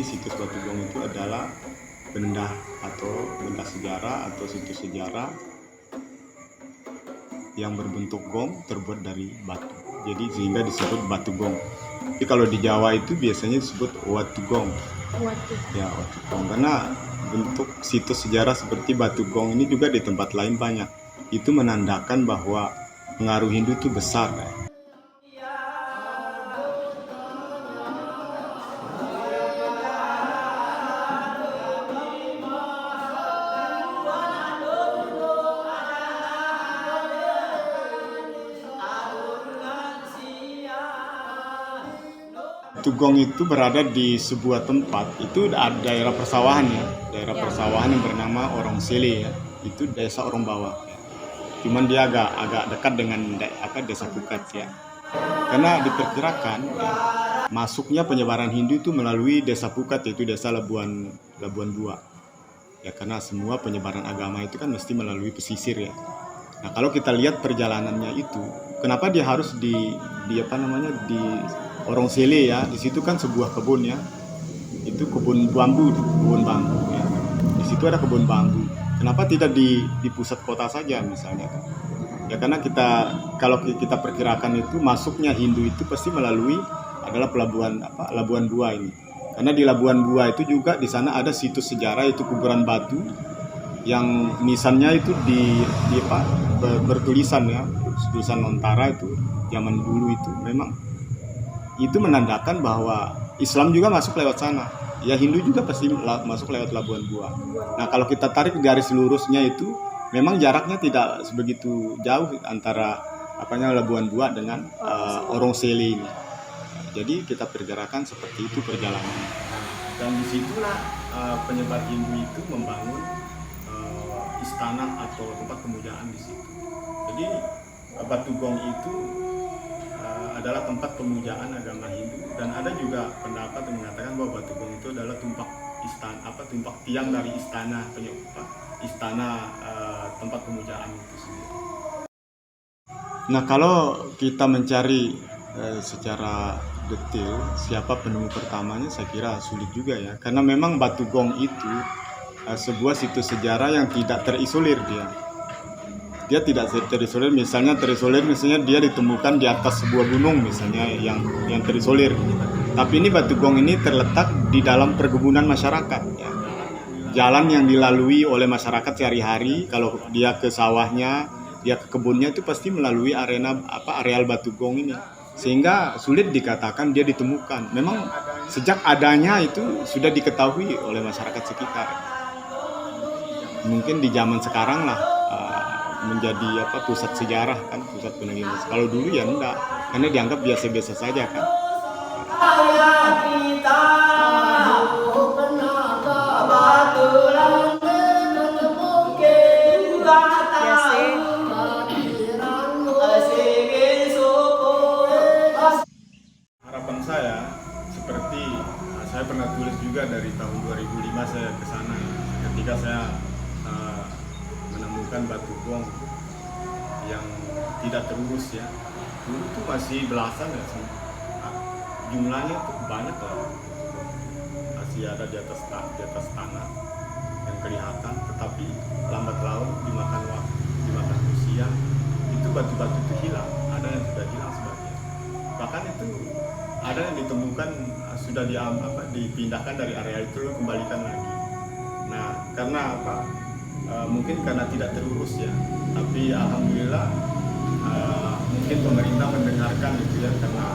situs Batu Gong itu adalah benda sejarah atau situs sejarah yang berbentuk gong terbuat dari batu. Jadi sehingga disebut Batu Gong. Tapi kalau di Jawa itu biasanya disebut Watu Gong. Ya, Watu Gong. Karena bentuk situs sejarah seperti Batu Gong ini juga di tempat lain banyak. Itu menandakan bahwa pengaruh Hindu itu besar. Batu Gong itu berada di sebuah tempat, itu daerah persawahan ya, daerah persawahan yang bernama Orongsele ya, itu desa Orong Bawah. Ya. Cuman dia agak dekat dengan desa Pukat ya, karena diperkirakan ya, masuknya penyebaran Hindu itu melalui desa Pukat, yaitu desa Labuan Bua. Ya karena semua penyebaran agama itu kan mesti melalui pesisir ya. Nah kalau kita lihat perjalanannya itu, kenapa dia harus di Orongsele ya, di situ kan sebuah kebun ya, itu kebun bambu ya. Di situ ada kebun bambu. Kenapa tidak di pusat kota saja misalnya? Ya karena kalau kita perkirakan itu masuknya Hindu itu pasti melalui adalah Labuan Bua ini. Karena di Labuan Bua itu juga di sana ada situs sejarah, yaitu kuburan batu yang nisannya itu bertulisan ya, tulisan Lontara itu zaman dulu itu memang itu menandakan bahwa Islam juga masuk lewat sana. Ya Hindu juga pasti masuk lewat Labuan Bua. Nah kalau kita tarik garis lurusnya itu memang jaraknya tidak sebegitu jauh antara Labuan Bua dengan Orongsele ini. Jadi kita perkirakan seperti itu perjalanannya. Dan disitulah penyebar Hindu itu membangun istana atau tempat pemujaan di situ. Jadi Batu Gong itu adalah tempat pemujaan agama Hindu, dan ada juga pendapat yang mengatakan bahwa Batu Gong itu adalah tumpak tiang dari istana tempat pemujaan itu sendiri. Nah kalau kita mencari secara detail siapa penemu pertamanya, saya kira sulit juga ya, karena memang Batu Gong itu sebuah situs sejarah yang tidak terisolir dia tidak terisolir. Misalnya dia ditemukan di atas sebuah gunung misalnya yang terisolir. Tapi ini Batu Gong ini terletak di dalam perkebunan masyarakat ya. Jalan yang dilalui oleh masyarakat sehari-hari, kalau dia ke sawahnya, dia ke kebunnya itu pasti melalui areal Batu Gong ini. Sehingga sulit dikatakan dia ditemukan. Memang sejak adanya itu sudah diketahui oleh masyarakat sekitar. Mungkin di zaman sekarang lah menjadi pusat sejarah kan, pusat penelitian. Kalau dulu ya enggak, karena dianggap biasa-biasa saja kan. Harapan saya seperti saya pernah tulis juga dari tahun 2005 saya ke sana ketika saya menemukan Batu Gong yang tidak terurus ya. Dulu tuh masih belasan ya sih. Jumlahnya tuh banyak lah. Masih ada di atas tanah yang kelihatan, tetapi lambat laun dimakan waktu, dimakan usia, itu batu-batu itu hilang. Ada yang sudah hilang sebagian. Bahkan itu ada yang ditemukan sudah dipindahkan dari area itu kembalikan lagi. Nah, karena mungkin karena tidak terurus ya, tapi alhamdulillah mungkin pemerintah mendengarkan itu ya, karena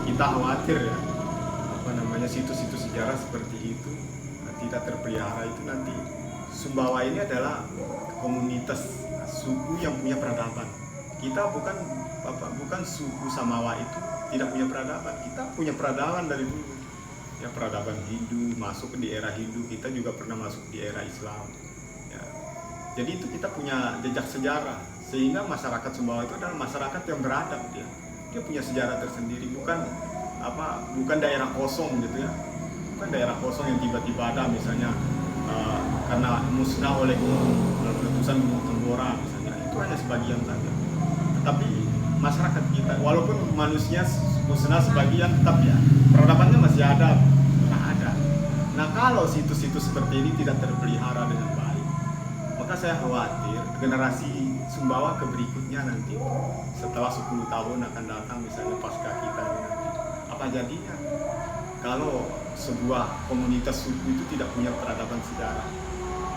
kita khawatir ya situs-situs sejarah seperti itu tidak terpelihara, itu nanti Sumbawa ini adalah komunitas suku yang punya peradaban. Kita bukan suku Samawa itu tidak punya peradaban, kita punya peradaban dari dulu ya, peradaban Hindu, masuk di era Hindu, kita juga pernah masuk di era Islam. Jadi itu kita punya jejak sejarah, sehingga masyarakat Sumbawa itu adalah masyarakat yang beradab, dia punya sejarah tersendiri, bukan daerah kosong gitu ya, bukan daerah kosong yang tiba-tiba ada misalnya karena musnah oleh letusan Gunung Tambora misalnya, itu hanya sebagian saja. Tetapi masyarakat kita, walaupun manusia musnah sebagian, tetap ya peradabannya masih ada. Nah, kalau situs-situs seperti ini tidak terpelihara dengan baik, maka saya khawatir generasi Sumbawa ke berikutnya nanti setelah 10 tahun akan datang, misalnya pasca kita ini nanti, apa jadinya kalau sebuah komunitas suku itu tidak punya peradaban sejarah?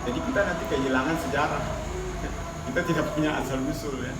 Jadi kita nanti kehilangan sejarah. Kita tidak punya asal usul ya.